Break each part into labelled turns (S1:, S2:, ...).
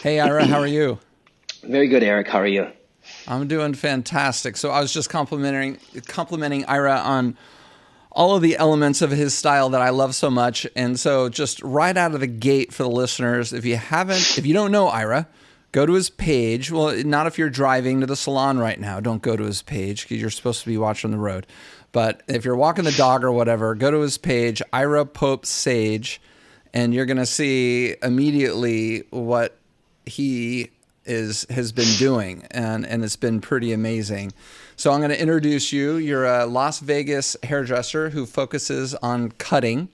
S1: Hey, Ira, how are you?
S2: Very good, Eric. How are you?
S1: I'm doing fantastic. So I was just complimenting Ira on all of the elements of his style that I love so much. And so just right out of the gate for the listeners, if you don't know Ira, go to his page. Well, not if you're driving to the salon right now. Don't go to his page because you're supposed to be watching the road. But if you're walking the dog or whatever, go to his page, Ira Pope Sage, and you're going to see immediately what he has been doing, and it's been pretty amazing. So I'm going to introduce you. You're a Las Vegas hairdresser who focuses on cutting,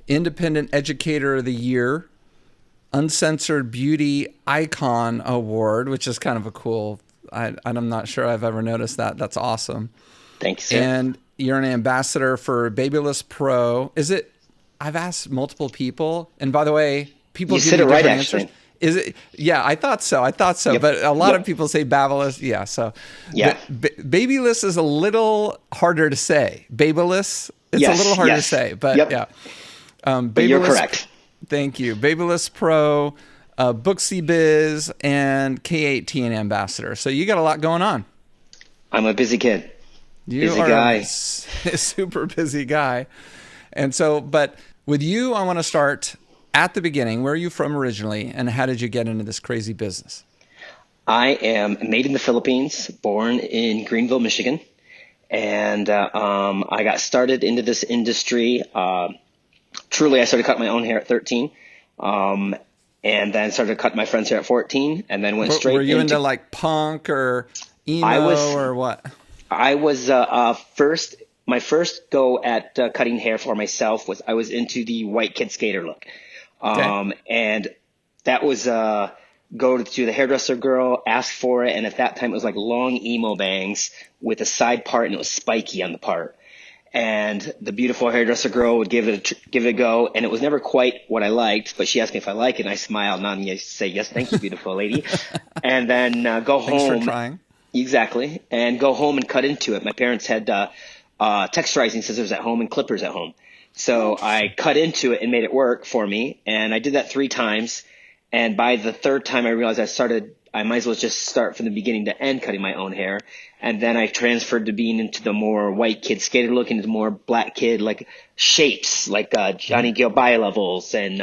S1: Independent Educator of the Year, Uncensored Beauty Icon Award, which is kind of a cool. I'm not sure I've ever noticed that. That's awesome.
S2: Thank you, sir.
S1: And you're an ambassador for Babyless Pro. Is it? I've asked multiple people, and by the way, people
S2: You
S1: give
S2: said
S1: me
S2: it right,
S1: different answers.
S2: actually.
S1: Is it? Yeah, I thought so.
S2: Yep.
S1: But a lot of
S2: Yep.
S1: people say Babyless. Yeah, so
S2: Yeah.
S1: Babyless is a little harder to say. Babyless, it's a little
S2: Yes.
S1: harder to
S2: Yes.
S1: say, but
S2: Yep.
S1: yeah.
S2: But you're
S1: Babyless,
S2: correct.
S1: thank you. Babyless Pro, Booksy Biz, and K18 Ambassador. So you got a lot going on.
S2: I'm a busy kid.
S1: You
S2: Busy
S1: are
S2: guy.
S1: a super busy guy. And so, but with you, I want to start at the beginning. Where are you from originally, and how did you get into this crazy business?
S2: I am made in the Philippines, born in Greenville, Michigan, and I got started into this industry. Truly, I started cutting my own hair at 13, and then started cutting my friend's hair at 14, and then went straight
S1: Were you
S2: into.
S1: into like punk or emo
S2: I was
S1: or what?
S2: I was first. My first go at cutting hair for myself was I was into the white kid skater look.
S1: Okay.
S2: And that was go to the hairdresser girl, ask for it, and at that time it was like long emo bangs with a side part, and it was spiky on the part. And the beautiful hairdresser girl would give it a go, and it was never quite what I liked. But she asked me if I like it, and I smiled, and I say yes, thank you, beautiful lady, and then go
S1: Thanks for
S2: home.
S1: trying.
S2: Exactly, and go home and cut into it. My parents had texturizing scissors at home and clippers at home. So I cut into it and made it work for me. And I did that 3 times. And by the third time, I realized I might as well just start from the beginning to end cutting my own hair. And then I transferred to being into the more white kid skater look, into more black kid, like shapes, like Johnny Gill levels and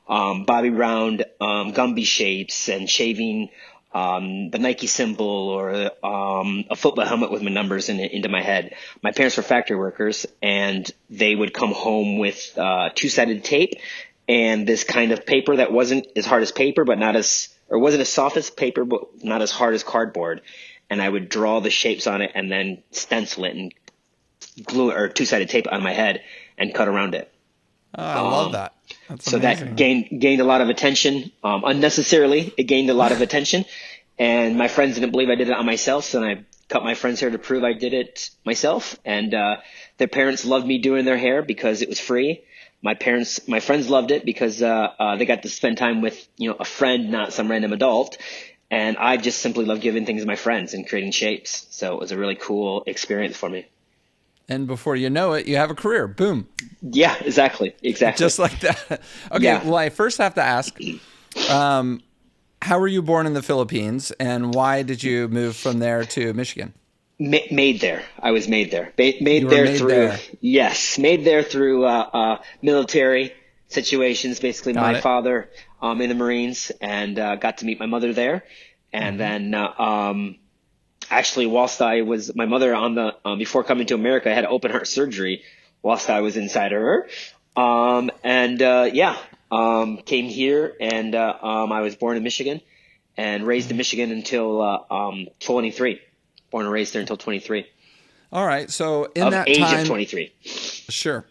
S2: Bobby Round Gumby shapes, and shaving the Nike symbol, or a football helmet with my numbers into my head. My parents were factory workers, and they would come home with two-sided tape and this kind of paper that wasn't as hard as paper, but wasn't as soft as paper, but not as hard as cardboard. And I would draw the shapes on it and then stencil it and glue it, or two-sided tape on my head and cut around it.
S1: Oh, I love that. That's
S2: So
S1: amazing.
S2: that gained a lot of attention, unnecessarily. It gained a lot of attention, and my friends didn't believe I did it on myself. So then I cut my friend's hair to prove I did it myself. And their parents loved me doing their hair because it was free. My friends loved it because they got to spend time with a friend, not some random adult. And I just simply love giving things to my friends and creating shapes. So it was a really cool experience for me.
S1: And before you know it, you have a career. Boom.
S2: Yeah, exactly.
S1: Just like that. Okay,
S2: Yeah.
S1: well, I first have to ask, how were you born in the Philippines, and why did you move from there to Michigan?
S2: Made there. I was made there. Made
S1: You were
S2: there
S1: made
S2: through,
S1: there.
S2: yes, made there through military situations. Basically,
S1: Got
S2: my
S1: it.
S2: father in the Marines, and got to meet my mother there. And then actually, whilst I was my mother before coming to America, I had open heart surgery whilst I was inside of her. Came here, and I was born in Michigan and raised in Michigan until 23. Born and raised there until 23.
S1: All right. So in
S2: Of
S1: that
S2: age of
S1: time,
S2: 23.
S1: sure.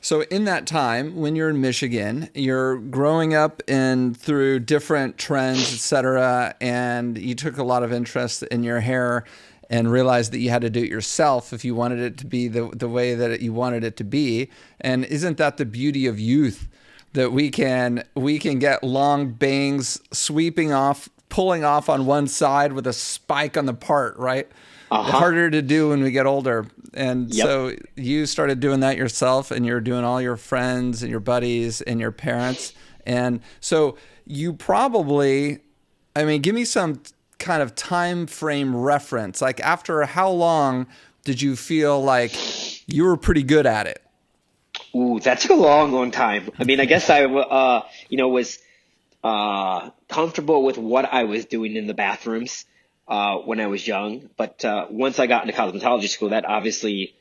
S1: So in that time, when you're in Michigan, you're growing up and through different trends, et cetera, and you took a lot of interest in your hair and realized that you had to do it yourself if you wanted it to be the way that you wanted it to be. And isn't that the beauty of youth, that we can get long bangs sweeping off, pulling off on one side with a spike on the part, right? Harder to do when we get older. And
S2: Yep.
S1: so you started doing that yourself, and you're doing all your friends and your buddies and your parents. And so you probably I mean, give me some kind of time frame reference. Like, after how long did you feel like you were pretty good at it?
S2: Ooh, that took a long, long time. I mean, I guess I, was comfortable with what I was doing in the bathrooms when I was young. But once I got into cosmetology school, that obviously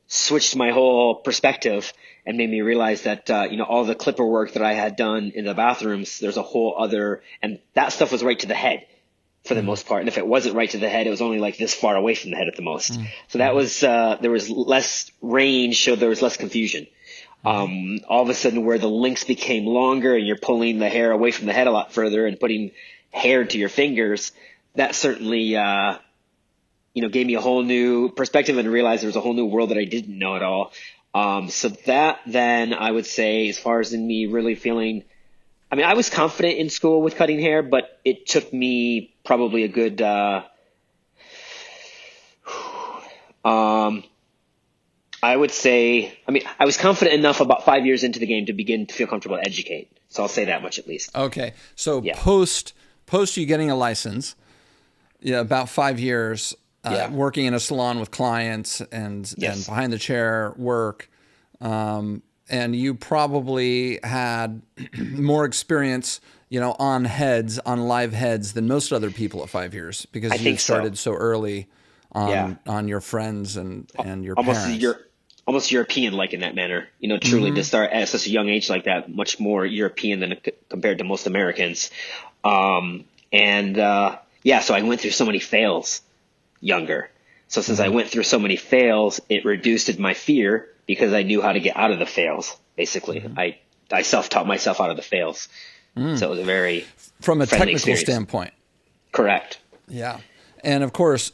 S2: switched my whole perspective and made me realize that all the clipper work that I had done in the bathrooms, there's a whole other, and that stuff was right to the head for the most part. And if it wasn't right to the head, it was only like this far away from the head at the most. So that was there was less range, so there was less confusion. All of a sudden, where the links became longer and you're pulling the hair away from the head a lot further and putting hair to your fingers, that certainly gave me a whole new perspective and realized there was a whole new world that I didn't know at all. So that then, I would say, as far as in me really feeling, I mean, I was confident in school with cutting hair, but it took me probably a good I would say, I mean, I was confident enough about 5 years into the game to begin to feel comfortable to educate. So I'll say that much at least.
S1: Okay. So
S2: Yeah.
S1: post you getting a license, about 5 years working in a salon with clients and behind the chair work, and you probably had more experience, on live heads than most other people at 5 years, because you started so early on your friends and your parents.
S2: Almost European like in that manner, truly to start at such a young age like that, much more European than compared to most Americans. So I went through so many fails younger. So since I went through so many fails, it reduced my fear because I knew how to get out of the fails. Basically, I self-taught myself out of the fails. So it was a very
S1: from a technical
S2: experience.
S1: Standpoint.
S2: Correct.
S1: Yeah. And of course,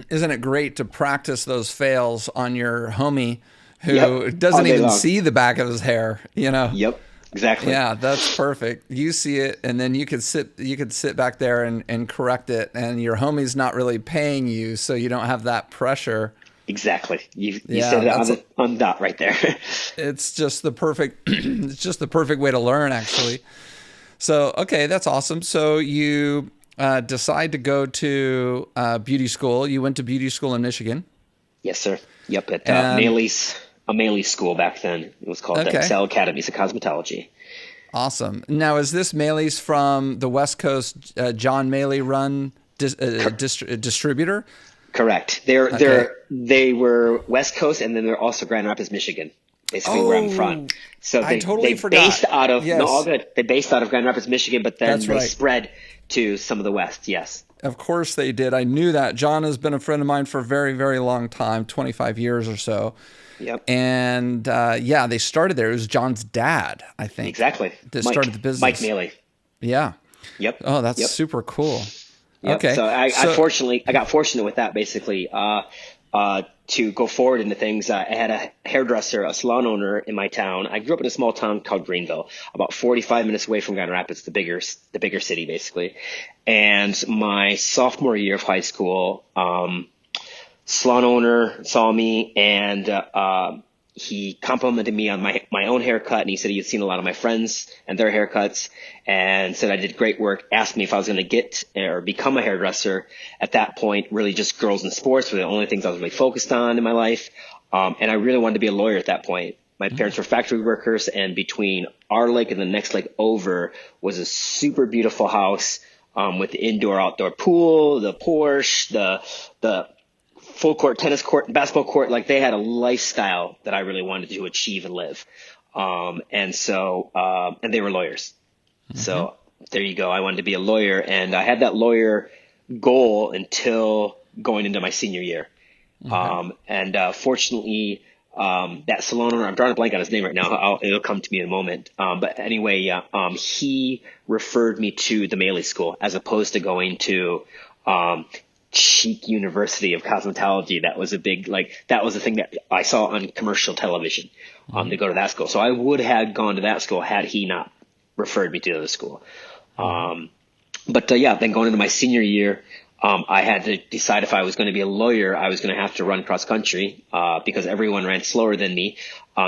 S1: isn't it great to practice those fails on your homie who doesn't even see the back of his hair,
S2: Yep. Exactly.
S1: Yeah, that's perfect. You see it, and then you could sit back there and correct it, and your homie's not really paying you, so you don't have that pressure.
S2: Exactly. You said it on the dot right there.
S1: It's just the perfect way to learn, actually. So, okay, that's awesome. So you decide to go to beauty school. You went to beauty school in Michigan.
S2: Yes, sir. Yep, at Maley's school back then. It was called the Excel Academies of Cosmetology.
S1: Awesome. Now, is this Maley's from the West Coast John Maley run distributor?
S2: Correct. They were West Coast, and then they're also Grand Rapids, Michigan, basically where I'm from. So
S1: I totally forgot.
S2: Based out of all good. They based out of Grand Rapids, Michigan, but then they spread to some of the West. Yes.
S1: Of course they did. I knew that. John has been a friend of mine for a very, very long time, 25 years or so.
S2: Yep.
S1: And they started there. It was John's dad, I think.
S2: Exactly.
S1: That started the business.
S2: Mike Maley.
S1: Yeah.
S2: Yep.
S1: Oh, that's super cool.
S2: Yep.
S1: Okay.
S2: So I got fortunate with that, basically, to go forward into things. I had a hairdresser, a salon owner in my town. I grew up in a small town called Greenville, about 45 minutes away from Grand Rapids, the bigger city, basically. And my sophomore year of high school, salon owner saw me and he complimented me on my own haircut, and he said he had seen a lot of my friends and their haircuts and said I did great work, asked me if I was going to get or become a hairdresser. At that point, really just girls and sports were the only things I was really focused on in my life. And I really wanted to be a lawyer at that point. My parents were factory workers, and between our lake and the next lake over was a super beautiful house with the indoor-outdoor pool, the Porsche, the full court tennis court and basketball court. Like, they had a lifestyle that I really wanted to achieve and live. And they were lawyers. So there you go. I wanted to be a lawyer, and I had that lawyer goal until going into my senior year. Fortunately, that salon owner, I'm drawing a blank on his name right now. It'll come to me in a moment. But anyway, he referred me to the Maley School as opposed to going to, cheap University of Cosmetology. That was that was the thing that I saw on commercial television, to go to that school. So I would have gone to that school had he not referred me to the other school. Then going into my senior year, I had to decide if I was going to be a lawyer, I was going to have to run cross country, because everyone ran slower than me.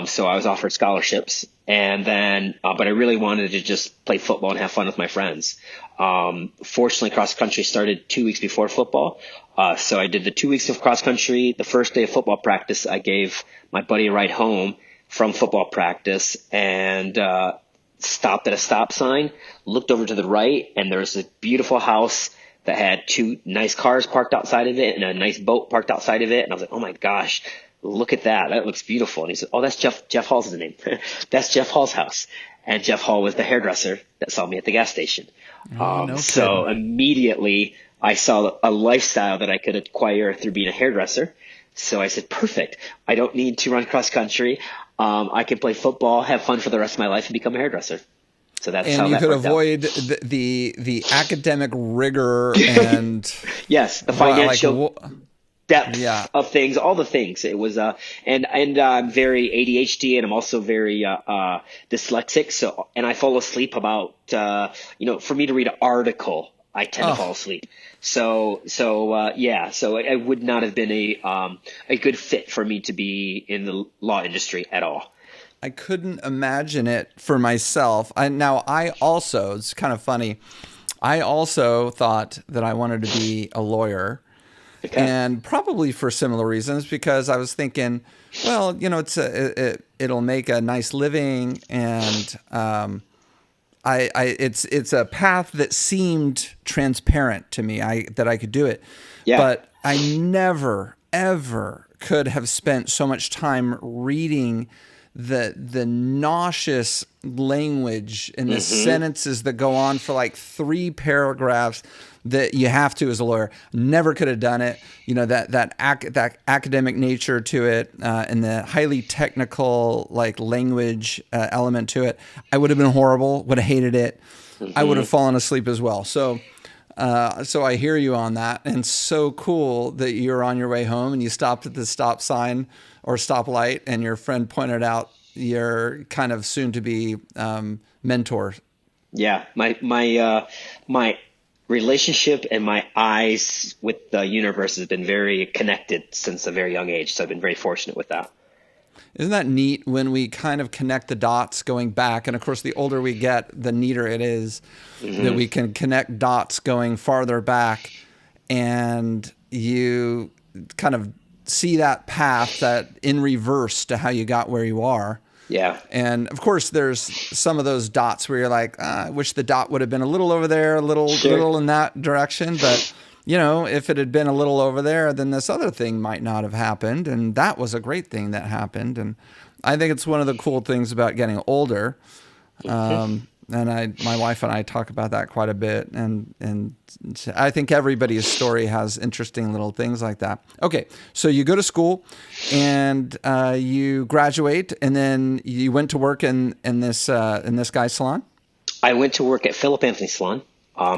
S2: So I was offered scholarships, and then, but I really wanted to just play football and have fun with my friends. Fortunately, cross country started 2 weeks before football. So I did the 2 weeks of cross country. The first day of football practice, I gave my buddy a ride home from football practice and stopped at a stop sign, looked over to the right, and there was a beautiful house that had two nice cars parked outside of it and a nice boat parked outside of it. And I was like, oh my gosh, look at that. That looks beautiful. And he said, oh, that's Jeff Hall's the name. That's Jeff Hall's house. And Jeff Hall was the hairdresser that saw me at the gas station. So immediately I saw a lifestyle that I could acquire through being a hairdresser. So I said, perfect. I don't need to run cross country. I can play football, have fun for the rest of my life, and become a hairdresser. So that's how that worked out.
S1: And you could avoid the academic rigor and
S2: yes, the financial depth of things, all the things. It was and I'm very ADHD, and I'm also very dyslexic. So and I fall asleep about for me to read an article, I tend to fall asleep. So it would not have been a good fit for me to be in the law industry at all.
S1: I couldn't imagine it for myself. I also, it's kind of funny, I also thought that I wanted to be a lawyer. Okay. And probably for similar reasons, because I was thinking, well, it'll make a nice living, and it's a path that seemed transparent to me. That I could do it, but I never ever could have spent so much time reading the nauseous language and the sentences that go on for like 3 paragraphs that you have to as a lawyer. Never could have done it. That academic nature to it, and the highly technical language element to it. I would have been horrible. Would have hated it. I would have fallen asleep as well. So I hear you on that, and so cool that you're on your way home and you stopped at the stop sign or stoplight, and your friend pointed out your kind of soon to be mentor. Yeah,
S2: my relationship and my eyes with the universe has been very connected since a very young age. So I've been very fortunate with that.
S1: Isn't that neat when we kind of connect the dots going back? And of course, the older we get, the neater it is that we can connect dots going farther back, and you kind of see that path that in reverse to how you got where you are.
S2: Yeah.
S1: And of course, there's some of those dots where you're like, I wish the dot would have been a little over there, a little in that direction. But, if it had been a little over there, then this other thing might not have happened. And that was a great thing that happened. And I think it's one of the cool things about getting older. And my wife and I talk about that quite a bit. And I think everybody's story has interesting little things like that. Okay, so you go to school and you graduate, and then you went to work in this guy's salon?
S2: I went to work at Philip Anthony Salon.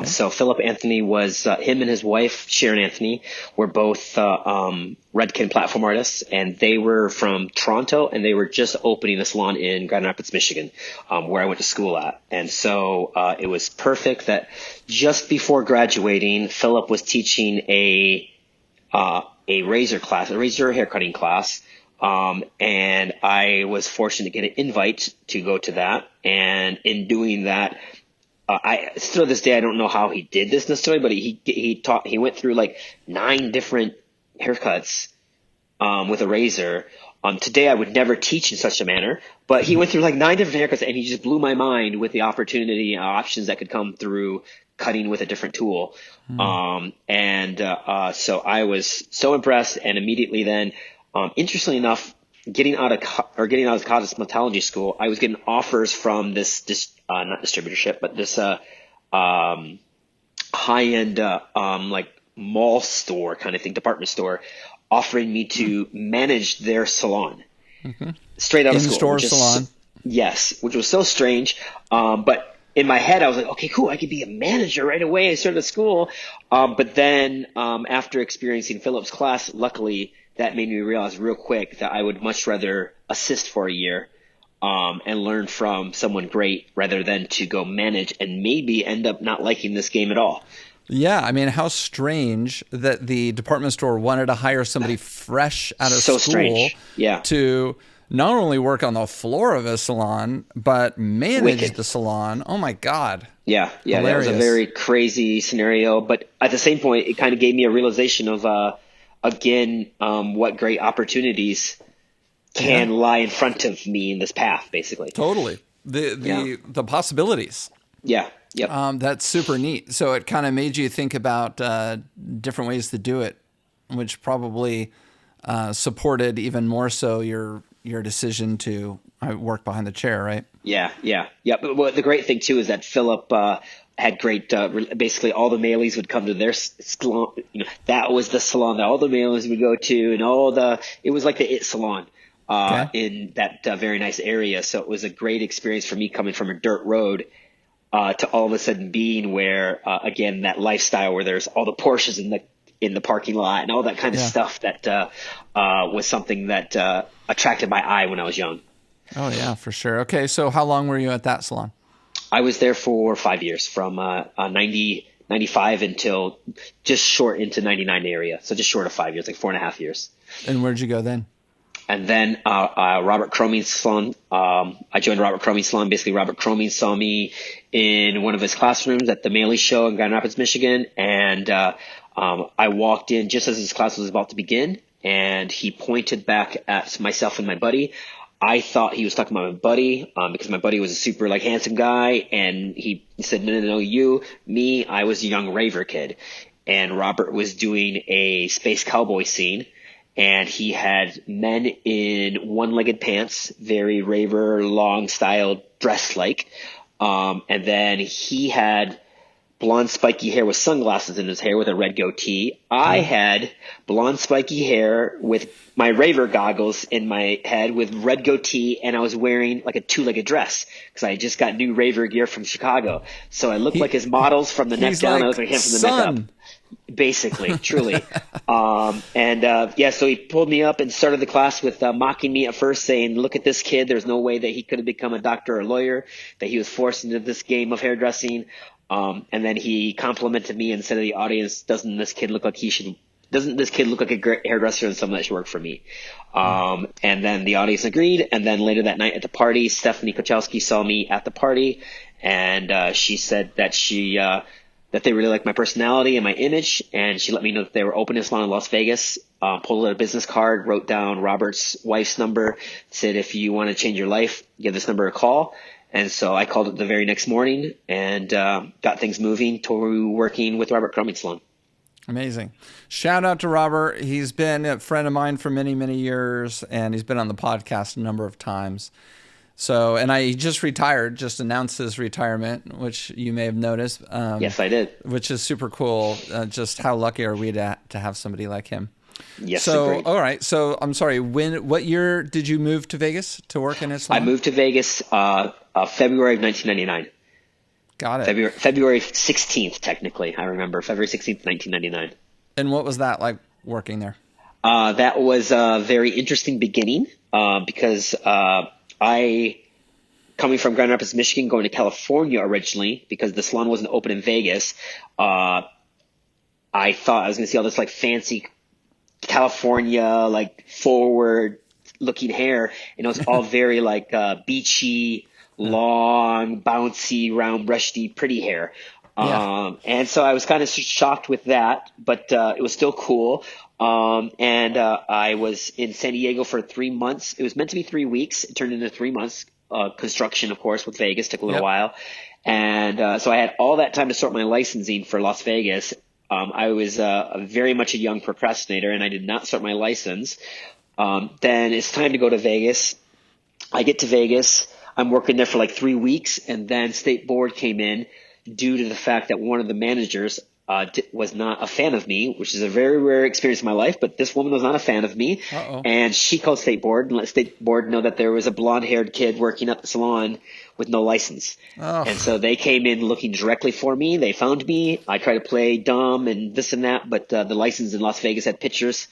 S2: So Philip Anthony was him and his wife, Sharon Anthony, were both Redken platform artists, and they were from Toronto, and they were just opening a salon in Grand Rapids, Michigan, where I went to school at. And so it was perfect that just before graduating, Philip was teaching a razor class, a razor haircutting class. And I was fortunate to get an invite to go to that. And in doing that, I still to this day I don't know how he did this necessarily, but he went through like 9 different haircuts with a razor. Today I would never teach in such a manner, but he went through like 9 different haircuts, and he just blew my mind with the opportunity options that could come through cutting with a different tool. So I was so impressed, and immediately then, interestingly enough, getting out of cosmetology school, I was getting offers from this not distributorship, but this high-end like mall store kind of thing, department store, offering me to manage their salon straight out of school.
S1: In-store salon.
S2: Yes, which was so strange. But in my head, I was like, okay, cool, I could be a manager right away. I started school. But then after experiencing Philip's class, luckily, that made me realize real quick that I would much rather assist for a year and learn from someone great rather than to go manage and maybe end up not liking this game at all.
S1: Yeah, I mean, how strange that the department store wanted to hire somebody fresh out of school
S2: strange. Yeah.
S1: to not only work on the floor of a salon, but manage
S2: Wicked.
S1: the salon. Oh my God.
S2: Yeah, yeah, that was a
S1: Hilarious.
S2: very crazy scenario. But at the same point, it kind of gave me a realization of, again, what great opportunities
S1: Yeah,
S2: can lie in front of me in this path, basically.
S1: totally. The
S2: Yeah,
S1: the the possibilities.
S2: yeah, yep.
S1: That's super neat. So it kind of made you think about different ways to do it, which probably supported even more so your decision to work behind the chair, right?
S2: Yeah, yeah, yeah. But what the great thing too is that Philip had great. Basically, all the mailies would come to their salon. You know, that was the salon that all the mailies would go to, and all the. It was like the it salon
S1: Okay.
S2: in that very nice area. So it was a great experience for me coming from a dirt road to all of a sudden being where again that lifestyle where there's all the Porsches in the parking lot and all that kind of
S1: Yeah.
S2: stuff that was something that attracted my eye when I was young.
S1: Oh yeah, for sure. Okay, so how long were you at that salon?
S2: I was there for 5 years, from 95 until just short into 99 area. So just short of 5 years, like 4.5 years.
S1: And where'd you go then?
S2: And then Robert Cromie's salon. I joined Robert Cromie's salon. Basically, Robert Cromie saw me in one of his classrooms at the Maley Show in Grand Rapids, Michigan. And I walked in just as his class was about to begin. And he pointed back at myself and my buddy. I thought he was talking about my buddy because my buddy was a super like handsome guy. And he said, no, you, me. I was a young raver kid. And Robert was doing a space cowboy scene. And he had men in one-legged pants, very raver, long style dress like. And then he had blonde spiky hair with sunglasses in his hair with a red goatee. I had blonde spiky hair with my raver goggles in my head with red goatee, and I was wearing like a two-legged dress because I had just got new raver gear from Chicago. So I looked like his models from the neck
S1: He's
S2: down.
S1: like,
S2: I was like him from the neck up.
S1: son.
S2: Basically, truly. So he pulled me up and started the class with mocking me at first, saying, look at this kid. There's no way that he could have become a doctor or a lawyer, that he was forced into this game of hairdressing. And then he complimented me and said to the audience, doesn't this kid look like a great hairdresser and someone that should work for me? And then the audience agreed. And then later that night at the party, Stephanie Kochowski saw me at the party, and she said that that they really liked my personality and my image, and she let me know that they were opening a salon in Las Vegas. Pulled out a business card, wrote down Robert's wife's number, said, if you want to change your life, give this number a call. And so I called it the very next morning and got things moving to working with Robert Cromie Salon.
S1: Amazing. Shout out to Robert. He's been a friend of mine for many, many years, and he's been on the podcast a number of times. So, and he just retired, just announced his retirement, which you may have noticed.
S2: Yes, I did.
S1: Which is super cool. Just how lucky are we to have somebody like him?
S2: Yes,
S1: So,
S2: agreed.
S1: all right. So, I'm sorry. What year did you move to Vegas to work in his salon?
S2: I moved to Vegas February of 1999.
S1: Got it.
S2: February 16th, technically. I remember February 16th, 1999.
S1: And what was that like working there?
S2: That was a very interesting beginning because I, coming from Grand Rapids, Michigan, going to California originally because the salon wasn't open in Vegas, I thought I was going to see all this like fancy California, like forward looking hair. And it was all very like beachy, long, bouncy, round, brushy, pretty hair.
S1: Yeah.
S2: And so I was kind of shocked with that, but it was still cool. I was in San Diego for 3 months. It was meant to be 3 weeks. It turned into 3 months. Construction, of course, with Vegas took a little while. And so I had all that time to sort my licensing for Las Vegas. I was very much a young procrastinator, and I did not start my license. Then it's time to go to Vegas. I get to Vegas. I'm working there for like 3 weeks, and then state board came in due to the fact that one of the managers was not a fan of me, which is a very rare experience in my life, but this woman was not a fan of me.
S1: Uh-oh.
S2: And she called state board and let state board know that there was a blonde-haired kid working at the salon with no license.
S1: Oh.
S2: And so they came in looking directly for me. They found me. I tried to play dumb and this and that, but the license in Las Vegas had pictures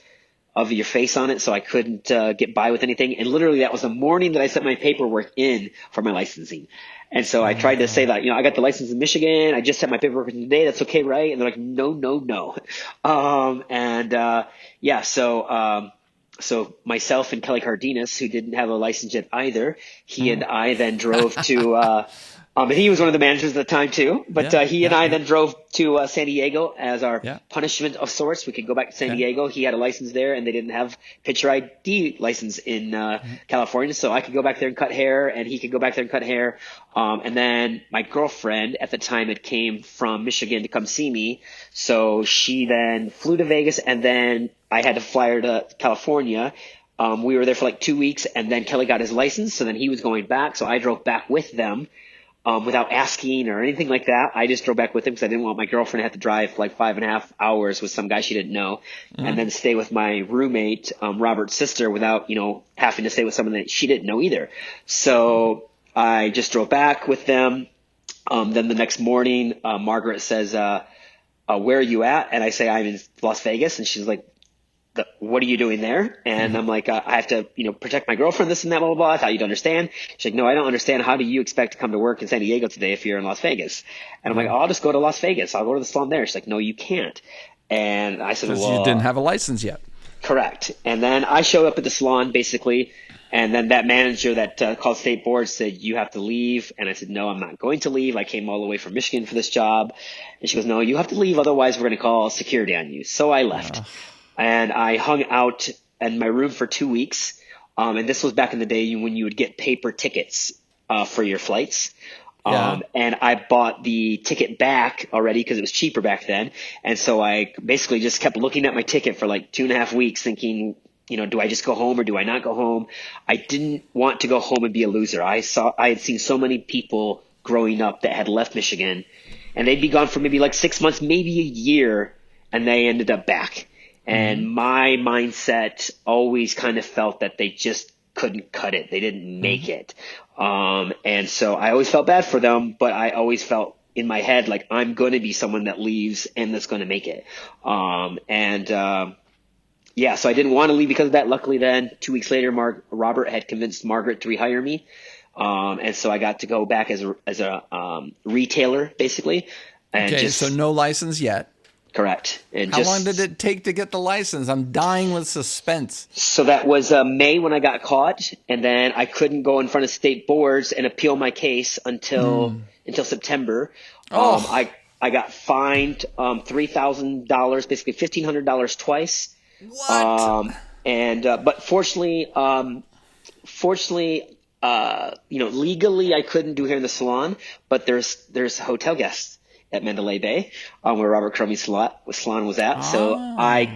S2: of your face on it, so I couldn't get by with anything. And literally that was the morning that I sent my paperwork in for my licensing. And so I tried to say that, I got the license in Michigan. I just sent my paperwork in today. That's okay, right? And they're like, no. So So myself and Kelly Cardenas, who didn't have a license yet either, he and I then drove to, and he was one of the managers at the time too, but
S1: Yeah,
S2: he and
S1: yeah,
S2: I
S1: yeah,
S2: then drove to San Diego as our
S1: yeah.
S2: punishment of sorts. We could go back to San
S1: Okay.
S2: Diego. He had a license there, and they didn't have picture ID license in California, so I could go back there and cut hair, and he could go back there and cut hair. And then my girlfriend at the time had came from Michigan to come see me, so she then flew to Vegas, and then I had to fly her to California. We were there for like 2 weeks, and then Kelly got his license, so then he was going back, so I drove back with them. Without asking or anything like that. I just drove back with him because I didn't want my girlfriend to have to drive like 5.5 hours with some guy she didn't know, and then stay with my roommate, Robert's sister, without, having to stay with someone that she didn't know either. So I just drove back with them. Then the next morning, Margaret says, where are you at? And I say, I'm in Las Vegas. And she's like, what are you doing there? And I'm like, I have to, protect my girlfriend, this and that, blah, blah, blah. I thought you'd understand. She's like, no, I don't understand. How do you expect to come to work in San Diego today if you're in Las Vegas? And I'm like, oh, I'll just go to Las Vegas. I'll go to the salon there. She's like, no, you can't. And I said,
S1: Because
S2: well,
S1: you didn't have a license yet.
S2: correct. And then I showed up at the salon basically. And then that manager that called state board said, you have to leave. And I said, no, I'm not going to leave. I came all the way from Michigan for this job. And she goes, no, you have to leave. Otherwise, we're going to call security on you. So I left. And I hung out in my room for 2 weeks. And this was back in the day when you would get paper tickets for your flights.
S1: Yeah.
S2: And I bought the ticket back already because it was cheaper back then. And so I basically just kept looking at my ticket for like 2.5 weeks thinking, do I just go home or do I not go home? I didn't want to go home and be a loser. I had seen so many people growing up that had left Michigan, and they'd be gone for maybe like 6 months, maybe a year, and they ended up back. And my mindset always kind of felt that they just couldn't cut it. They didn't make it. And so I always felt bad for them, but I always felt in my head like I'm going to be someone that leaves and that's going to make it. So I didn't want to leave because of that. Luckily then 2 weeks later, Robert had convinced Margaret to rehire me. And so I got to go back as a retailer basically. And
S1: Okay, so no license yet.
S2: Correct. And
S1: How long did it take to get the license? I'm dying with suspense.
S2: So that was May when I got caught, and then I couldn't go in front of state boards and appeal my case until September. I got fined $3,000, basically $1,500 twice.
S1: What?
S2: But fortunately, legally I couldn't do hair in the salon, but there's hotel guests at Mandalay Bay, where Robert Crumey's salon was at. So I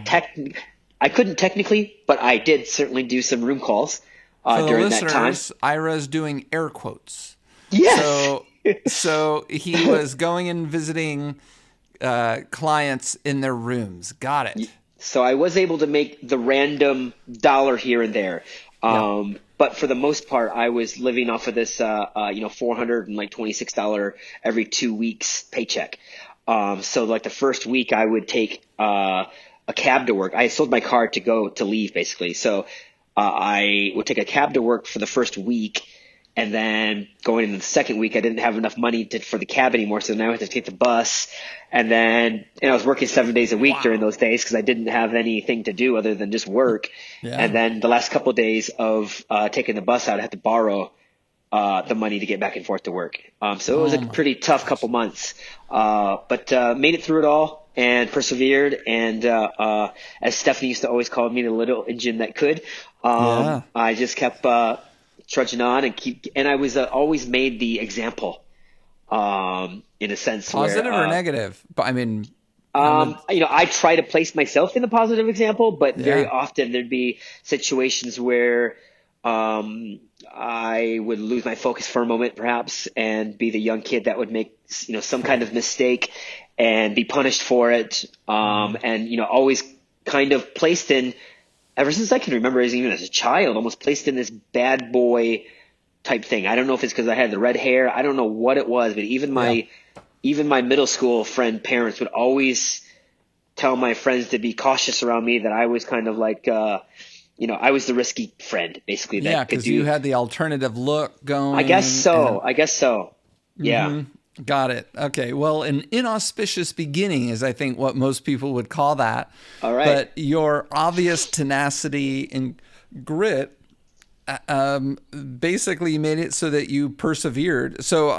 S2: couldn't technically, but I did certainly do some room calls during that time.
S1: Ira's doing air quotes.
S2: Yes.
S1: So he was going and visiting clients in their rooms. Got it.
S2: So I was able to make the random dollar here and there. But for the most part, I was living off of this, $426 every 2 weeks paycheck. So like the first week I would take, a cab to work. I sold my car to leave basically. So, I would take a cab to work for the first week. And then going into the second week, I didn't have enough money for the cab anymore. So now I had to take the bus. And I was working 7 days a week during those days because I didn't have anything to do other than just work. Yeah. And then the last couple of days of taking the bus out, I had to borrow the money to get back and forth to work. So it was a pretty tough couple months, but made it through it all and persevered. And as Stephanie used to always call me, the little engine that could. I just kept trudging on and I was always made the example, in a sense.
S1: Positive or negative? But I mean,
S2: I try to place myself in the positive example, but very often there'd be situations where I would lose my focus for a moment, perhaps, and be the young kid that would make some kind of mistake and be punished for it. And always kind of placed in. Ever since I can remember, even as a child, almost placed in this bad boy type thing. I don't know if it's because I had the red hair. I don't know what it was, but even my middle school friend parents would always tell my friends to be cautious around me, that I was kind of like, I was the risky friend, basically.
S1: Yeah, because you had the alternative look going.
S2: I guess so. Yeah.
S1: Got it. Okay. Well, an inauspicious beginning is, I think, what most people would call that.
S2: All right.
S1: But your obvious tenacity and grit basically made it so that you persevered. So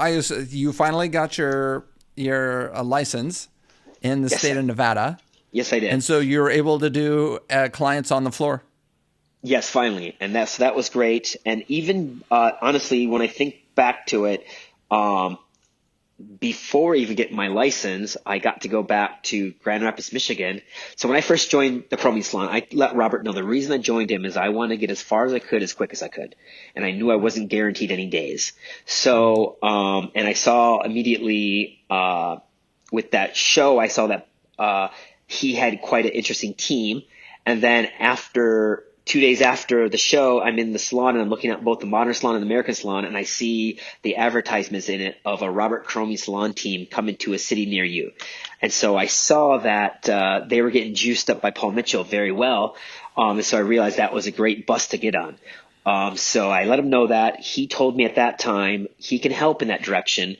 S1: you finally got your license in the
S2: Yes.
S1: state of Nevada,
S2: Yes, I did.
S1: and so you were able to do clients on the floor.
S2: Yes, finally. And that was great. And even honestly, when I think back to it, um, before even getting my license, I got to go back to Grand Rapids, Michigan. So when I first joined the Chromie Salon, I let Robert know the reason I joined him is I wanted to get as far as I could, as quick as I could. And I knew I wasn't guaranteed any days. So, and I saw immediately, with that show, I saw that, he had quite an interesting team. And then after 2 days after the show, I'm in the salon and I'm looking at both the modern salon and the American salon, and I see the advertisements in it of a Robert Cromie salon team coming to a city near you. And so I saw that they were getting juiced up by Paul Mitchell very well. And so I realized that was a great bus to get on. So I let him know that. He told me at that time he can help in that direction.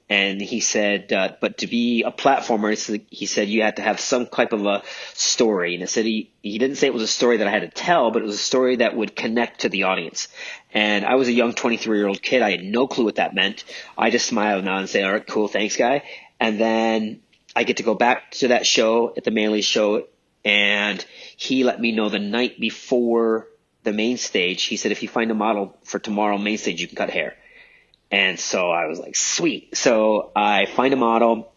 S2: And he said, but to be a platformer, he said you had to have some type of a story. And I said he didn't say it was a story that I had to tell, but it was a story that would connect to the audience. And I was a young 23-year-old kid. I had no clue what that meant. I just smiled now and say, all right, cool, thanks, guy. And then I get to go back to that show at the Manly show, and he let me know the night before the main stage. He said, if you find a model for tomorrow main stage, you can cut hair. And so I was like, sweet. So I find a model.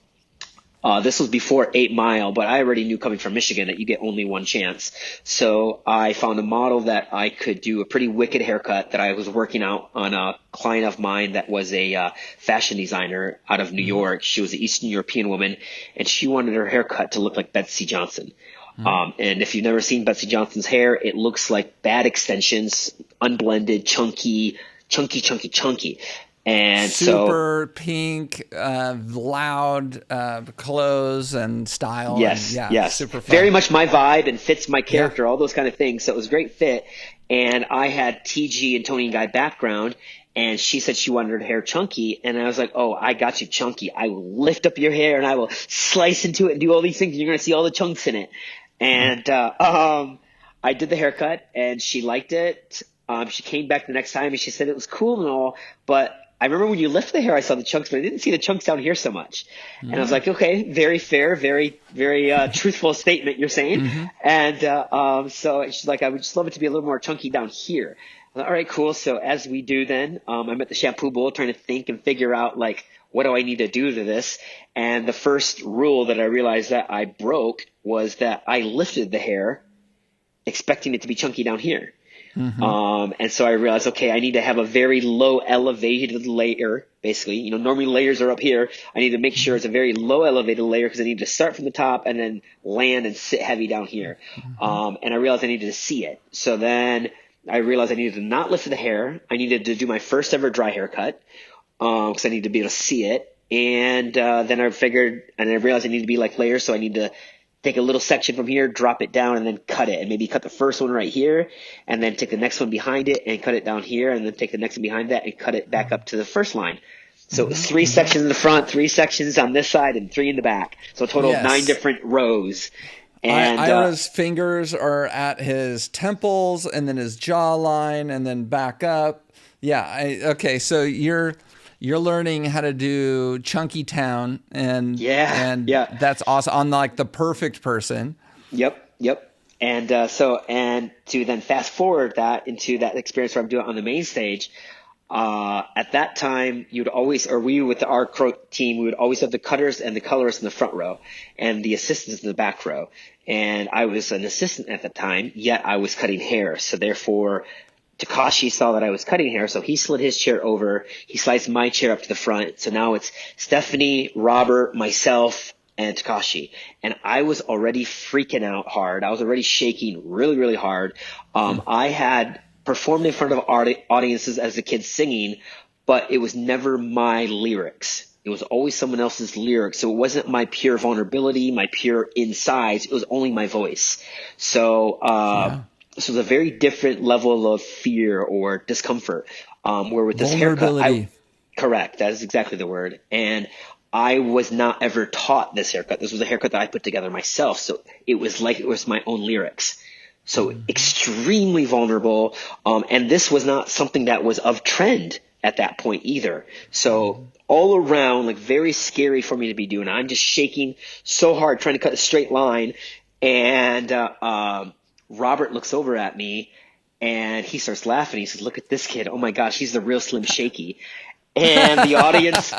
S2: This was before 8 Mile, but I already knew coming from Michigan that you get only one chance. So I found a model that I could do a pretty wicked haircut that I was working out on a client of mine that was a fashion designer out of New York. She was an Eastern European woman, and she wanted her haircut to look like Betsy Johnson. And if you've never seen Betsy Johnson's hair, it looks like bad extensions, unblended, chunky. And
S1: Super pink, loud clothes and style.
S2: yes,
S1: And
S2: yes,
S1: super fun.
S2: very much my vibe and fits my
S1: Yeah.
S2: character, all those kind of things. So it was a great fit. And I had TG and Tony and Guy background, and she said she wanted her hair chunky. And I was like, oh, I got you chunky. I will lift up your hair and I will slice into it and do all these things. And you're going to see all the chunks in it. And I did the haircut and she liked it. She came back the next time and she said it was cool and all, but I remember when you lift the hair, I saw the chunks, but I didn't see the chunks down here so much. And I was like, okay, very fair, very, very truthful statement you're saying. And so she's like, I would just love it to be a little more chunky down here. I'm like, all right, cool. So as we do then, I'm at the shampoo bowl trying to think and figure out like, what do I need to do to this? And the first rule that I realized that I broke was that I lifted the hair expecting it to be chunky down here. And so I realized, okay, I need to have a very low elevated layer, basically. You know, normally layers are up here. I need to make sure it's a very low elevated layer because I need to start from the top and then land and sit heavy down here. And I realized I needed to see it. So then I realized I needed to not lift the hair. I needed to do my first ever dry haircut because I needed to be able to see it. And then I figured, and I realized I need to be like layers, so I need to take a little section from here, drop it down, and then cut it. And maybe cut the first one right here, and then take the next one behind it and cut it down here, and then take the next one behind that and cut it back up to the first line. So it was 3 sections in the front, 3 sections on this side, and 3 in the back. So a total of 9 different rows. And
S1: Ira's fingers are at his temples and then his jawline and then back up. Yeah. Okay. So you're learning how to do Chunky Town and that's awesome on like the perfect person.
S2: Yep. And so to then fast forward that into that experience where I'm doing it on the main stage. At that time, we with our team, we would always have the cutters and the colorists in the front row and the assistants in the back row. And I was an assistant at the time, yet I was cutting hair. So therefore, Takashi saw that I was cutting hair, so he slid his chair over. He sliced my chair up to the front. So now it's Stephanie, Robert, myself, and Takashi. And I was already freaking out hard. I was already shaking really, really hard. I had performed in front of audiences as a kid singing, but it was never my lyrics. It was always someone else's lyrics. So it wasn't my pure vulnerability, my pure insides. It was only my voice. So So it was a very different level of fear or discomfort. Where with this haircut, Correct. That is exactly the word. And I was not ever taught this haircut. This was a haircut that I put together myself. So it was like it was my own lyrics. So extremely vulnerable. And this was not something that was of trend at that point either. So all around, like very scary for me to be doing. I'm just shaking so hard trying to cut a straight line. And Robert looks over at me and he starts laughing. He says, "Look at this kid. Oh my gosh, he's the real Slim Shaky." And the audience,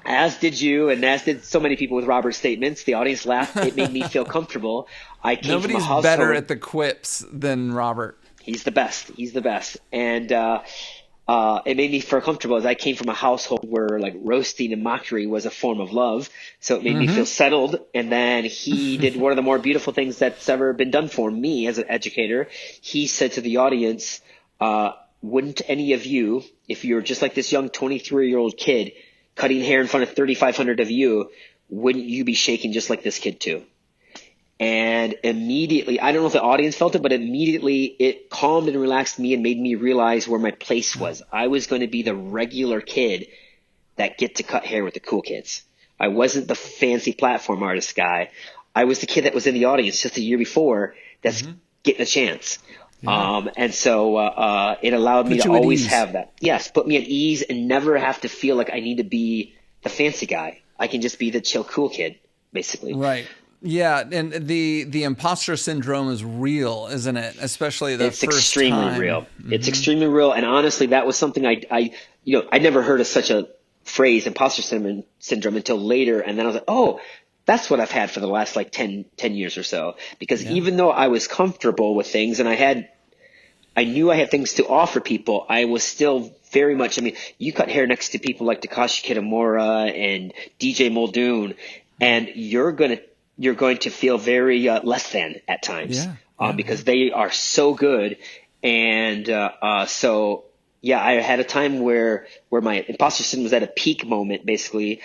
S2: as did you, and as did so many people with Robert's statements, the audience laughed. It made me feel comfortable. I came from a
S1: Nobody's
S2: household.
S1: better at the quips than Robert.
S2: He's the best. He's the best. And it made me feel comfortable as I came from a household where like roasting and mockery was a form of love. So it made me feel settled. And then he did one of the more beautiful things that's ever been done for me as an educator. He said to the audience, wouldn't any of you, if you're just like this young 23-year-old kid cutting hair in front of 3,500 of you, wouldn't you be shaking just like this kid too? And immediately, I don't know if the audience felt it, but immediately it calmed and relaxed me and made me realize where my place was. I was going to be the regular kid that get to cut hair with the cool kids. I wasn't the fancy platform artist guy. I was the kid that was in the audience just a year before that's getting a chance. Yeah. And so it allowed me to always have that. Yes, put me at ease and never have to feel like I need to be the fancy guy. I can just be the chill, cool kid, basically.
S1: Right. Yeah, and the imposter syndrome is real, isn't it? Especially the first time. It's extremely
S2: real. It's extremely real. And honestly, that was something I never heard of such a phrase, imposter syndrome, until later. And then I was like, oh, that's what I've had for the last like 10 years or so. Because even though I was comfortable with things and I knew I had things to offer people, I was still very much, you cut hair next to people like Takashi Kitamura and DJ Muldoon, and you're going to feel very less than at times because they are so good. And so I had a time where my imposter syndrome was at a peak moment, basically.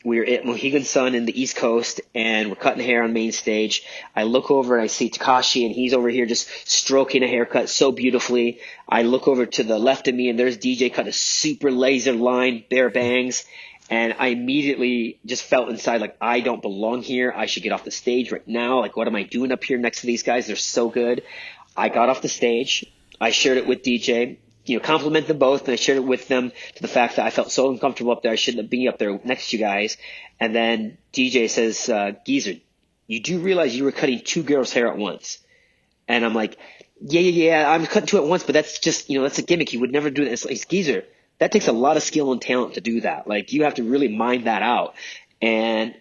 S2: We were at Mohegan Sun in the East Coast, and we're cutting hair on main stage. I look over and I see Takashi, and he's over here just stroking a haircut so beautifully. I look over to the left of me, and there's DJ cutting a super laser line, bare bangs. And I immediately just felt inside like, I don't belong here. I should get off the stage right now. Like, what am I doing up here next to these guys? They're so good. I got off the stage. I shared it with DJ. Compliment them both, and I shared it with them to the fact that I felt so uncomfortable up there. I shouldn't be up there next to you guys. And then DJ says, Geezer, you do realize you were cutting two girls' hair at once? And I'm like, yeah, I'm cutting two at once, but that's just, that's a gimmick. You would never do that. It's like, Geezer, that takes a lot of skill and talent to do that. Like, you have to really mind that out. And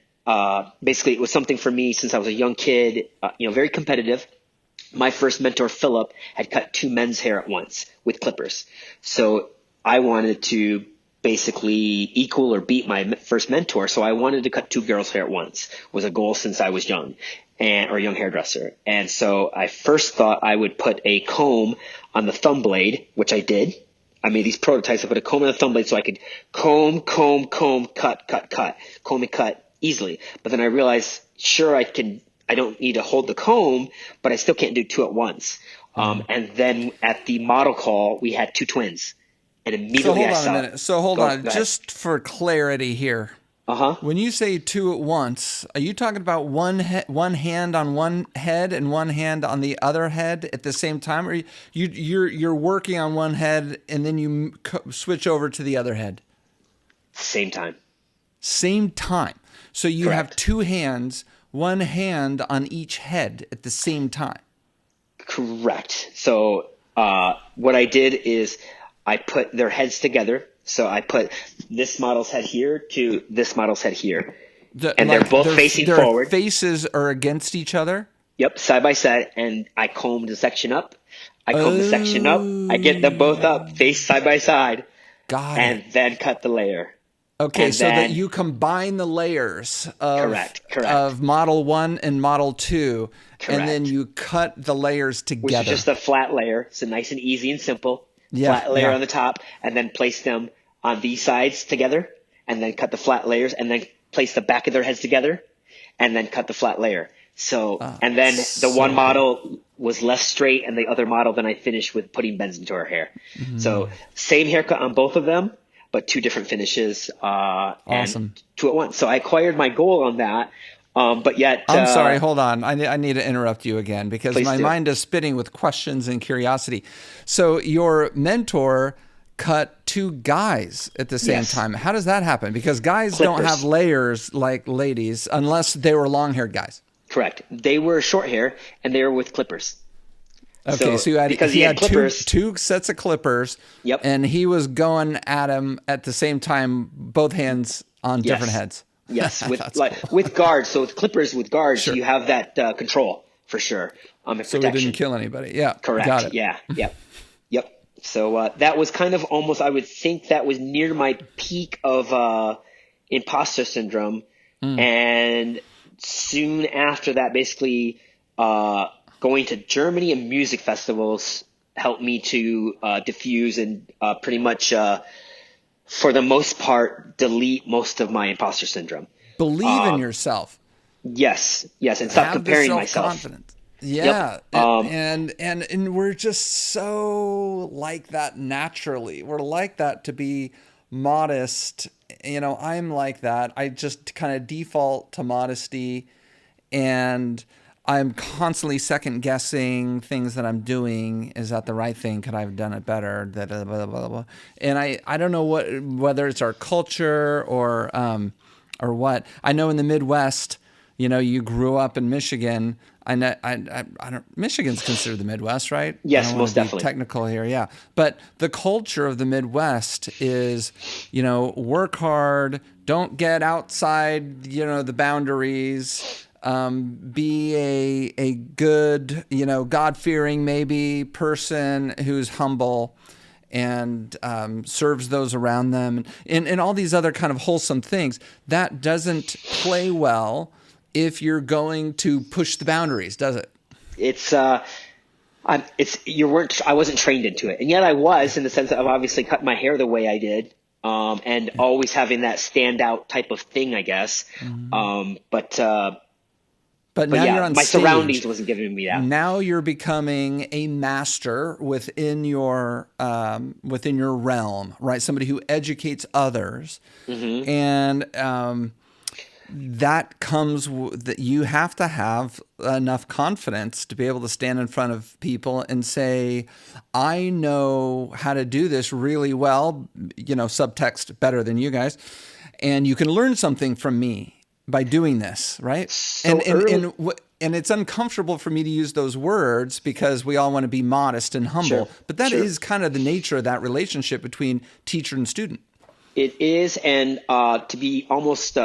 S2: basically, it was something for me since I was a young kid, very competitive. My first mentor, Philip, had cut two men's hair at once with clippers. So I wanted to basically equal or beat my first mentor. So I wanted to cut two girls' hair at once, was a goal since I was young, or a young hairdresser. And so I first thought I would put a comb on the thumb blade, which I did. I made these prototypes. I put a comb on the thumb blade so I could comb, cut, comb and cut easily. But then I realized, sure, I don't need to hold the comb, but I still can't do two at once. And then at the model call, we had two twins. And immediately I saw.
S1: So hold on. Just for clarity here. When you say two at once, are you talking about one hand on one head and one hand on the other head at the same time? Or you're working on one head and then you switch over to the other head?
S2: Same time.
S1: Same time. So you
S2: Correct.
S1: have two hands, one hand on each head at the same time.
S2: Correct. So what I did is I put their heads together. So I put this model's head here to this model's head here. And they're both facing forward.
S1: Their faces are against each other?
S2: Yep, side by side. And I combed the section up. I comb the section up. I get them both up, face side by side.
S1: Got it.
S2: And then cut the layer.
S1: Okay,
S2: and
S1: so that you combine the layers
S2: correct.
S1: of Model 1 and Model 2,
S2: Correct.
S1: and then you cut the layers together.
S2: Which is just a flat layer, so nice and easy and simple. Flat layer on the top, and then place them on these sides together, and then cut the flat layers, and then place the back of their heads together, and then cut the flat layer. So, and then the one model was less straight, and the other model then I finished with putting bends into her hair. So same haircut on both of them, but 2 different finishes,
S1: Awesome.
S2: and 2 at once. So I acquired my goal on that. But yet,
S1: I'm sorry, hold on. I need to interrupt you again because
S2: please
S1: my
S2: do.
S1: mind is spinning with questions and curiosity. So your mentor cut 2 guys at the same
S2: Yes.
S1: time. How does that happen? Because guys don't
S2: Clippers.
S1: have layers like ladies unless they were long-haired guys.
S2: Correct. They were short hair and they were with clippers.
S1: Okay, so
S2: because
S1: he had
S2: clippers.
S1: two sets of clippers,
S2: Yep.
S1: and he was going at him at the same time, both hands on different heads.
S2: Yes, with
S1: That's cool.
S2: with guards. So with clippers with guards,
S1: Sure.
S2: you have that control for sure. And
S1: So he
S2: protection.
S1: didn't kill anybody. Yeah,
S2: Correct.
S1: got it.
S2: Yeah. Yep. Yep. So that was kind of almost. I would think that was near my peak of imposter syndrome, and soon after that, basically going to Germany and music festivals helped me to diffuse and pretty much, for the most part, delete most of my imposter syndrome.
S1: Believe in yourself.
S2: Yes, and stop
S1: Have
S2: comparing
S1: the
S2: myself.
S1: self-confidence. Yeah,
S2: Yep.
S1: and we're just so like that naturally. We're like that to be modest. I'm like that. I just kind of default to modesty, and I'm constantly second guessing things that I'm doing. Is that the right thing? Could I have done it better? Blah, blah, blah, blah, blah. And I don't know whether it's our culture or what. I know in the Midwest, you grew up in Michigan. I don't. Michigan's considered the Midwest, right?
S2: Yes,
S1: I don't
S2: most
S1: want to be
S2: definitely.
S1: technical here, yeah. But the culture of the Midwest is, work hard, don't get outside, the boundaries. Be a good, God-fearing maybe person who's humble and serves those around them, and all these other kind of wholesome things. That doesn't play well if you're going to push the boundaries, does it?
S2: It's I wasn't trained into it, and yet I was in the sense that I've obviously cut my hair the way I did, and always having that standout type of thing, I guess.
S1: But now
S2: yeah,
S1: you're on
S2: my
S1: stage.
S2: surroundings wasn't giving me that.
S1: Now you're becoming a master within your realm, right? Somebody who educates others, and that comes that you have to have enough confidence to be able to stand in front of people and say, "I know how to do this really well," subtext better than you guys, and you can learn something from me by doing this, right? And it's uncomfortable for me to use those words because we all want to be modest and humble.
S2: Sure,
S1: But that
S2: sure.
S1: is kind of the nature of that relationship between teacher and student.
S2: It is, and to be almost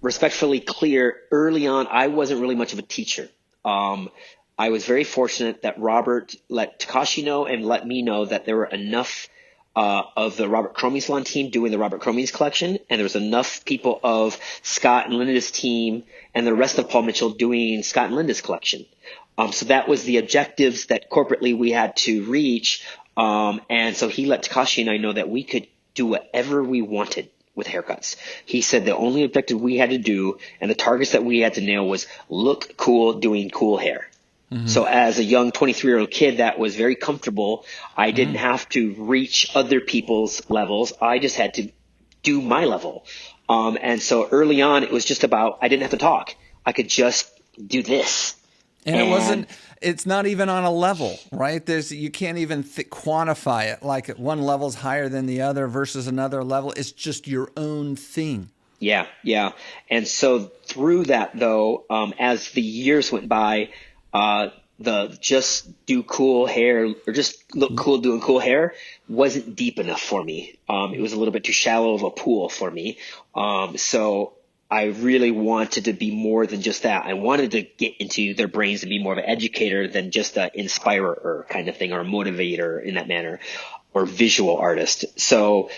S2: respectfully clear, early on, I wasn't really much of a teacher. I was very fortunate that Robert let Takashi know and let me know that there were enough of the Robert Cromie Salon team doing the Robert Cromie's collection, and there was enough people of Scott and Linda's team and the rest of Paul Mitchell doing Scott and Linda's collection. So that was the objectives that corporately we had to reach. And so he let Takashi and I know that we could do whatever we wanted with haircuts. He said the only objective we had to do and the targets that we had to nail was look cool doing cool hair. So as a young 23-year-old kid that was very comfortable, I didn't have to reach other people's levels. I just had to do my level. And so early on, it was just about, I didn't have to talk. I could just do this.
S1: And it's not even on a level, right? You can't even quantify it. Like one level's higher than the other versus another level. It's just your own thing.
S2: Yeah. And so through that though, as the years went by, the just do cool hair or just look cool doing cool hair wasn't deep enough for me. It was a little bit too shallow of a pool for me. So I really wanted to be more than just that. I wanted to get into their brains and be more of an educator than just an inspirer kind of thing or a motivator in that manner or visual artist. So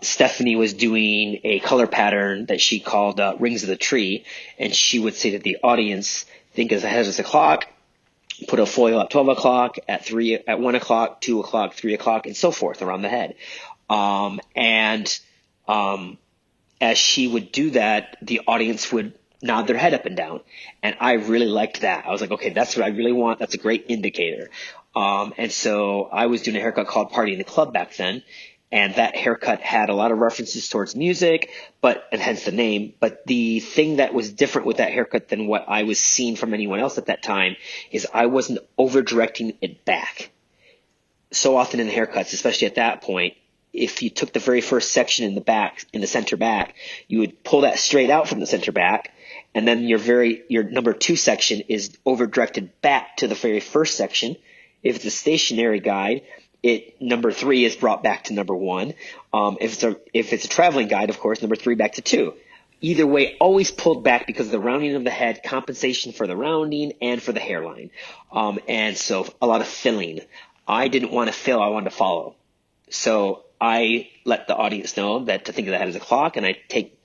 S2: Stephanie was doing a color pattern that she called Rings of the Tree, and she would say to the audience, think as ahead as a clock, put a foil at 12 o'clock, at 1 o'clock, 2 o'clock, 3 o'clock, and so forth around the head. As she would do that, the audience would nod their head up and down. And I really liked that. I was like, okay, that's what I really want. That's a great indicator. And so I was doing a haircut called Party in the Club back then. and that haircut had a lot of references towards music, and hence the name. But the thing that was different with that haircut than what I was seeing from anyone else at that time is I wasn't over directing it back. So often in the haircuts, especially at that point, if you took the very first section in the back, in the center back, you would pull that straight out from the center back, and then your number 2 section is over directed back to the very first section. If it's a stationary guide, number 3 is brought back to number 1. If it's a traveling guide, of course, number 3 back to 2. Either way, always pulled back because of the rounding of the head, compensation for the rounding and for the hairline. And so a lot of filling. I didn't want to fill, I wanted to follow. So I let the audience know that to think of the head as a clock, and I take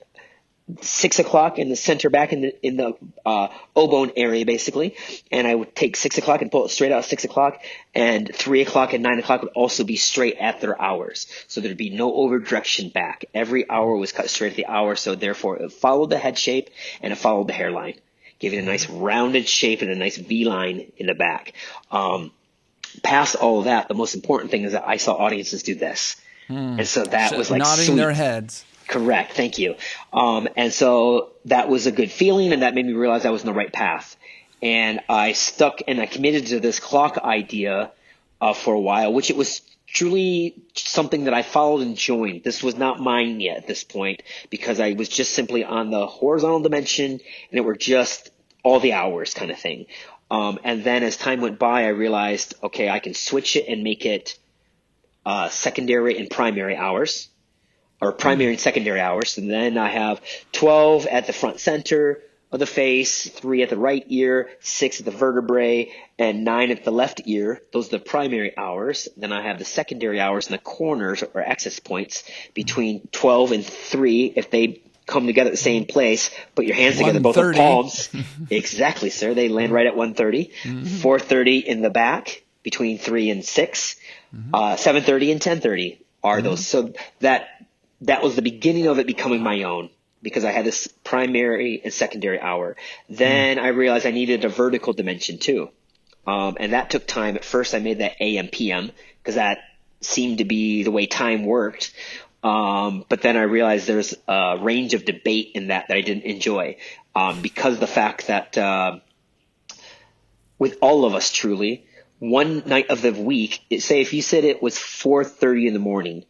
S2: 6 o'clock in the center back in the O-bone area basically, and I would take 6 o'clock and pull it straight out 6 o'clock, and 3 o'clock and 9 o'clock would also be straight at their hours. So there'd be no over direction back. Every hour was cut straight at the hour, so therefore it followed the head shape and it followed the hairline, giving a nice rounded shape and a nice V-line in the back. Past all of that, the most important thing is that I saw audiences do this. And so that was like
S1: nodding
S2: sweet.
S1: Their heads.
S2: Correct. Thank you. And so that was a good feeling, and that made me realize I was in the right path. And I stuck and I committed to this clock idea for a while, which it was truly something that I followed and joined. This was not mine yet at this point because I was just simply on the horizontal dimension, and it were just all the hours kind of thing. And then as time went by, I realized, okay, I can switch it and make it secondary and primary hours, or primary and secondary hours. And then I have 12 at the front center of the face, 3 at the right ear, 6 at the vertebrae, and 9 at the left ear. Those are the primary hours. Then I have the secondary hours in the corners or access points between 12 and 3 if they come together at the same place. Put your hands together, both with palms. Exactly, sir. They land right at 1:30. 4:30 in the back between 3 and 6. 7:30 and 10:30 are those. So that was the beginning of it becoming my own, because I had this primary and secondary hour. Then I realized I needed a vertical dimension too. And that took time. At first I made that AM PM because that seemed to be the way time worked. But then I realized there's a range of debate in that I didn't enjoy, because of the fact that with all of us truly, one night of the week, say if you said it was 4:30 in the morning,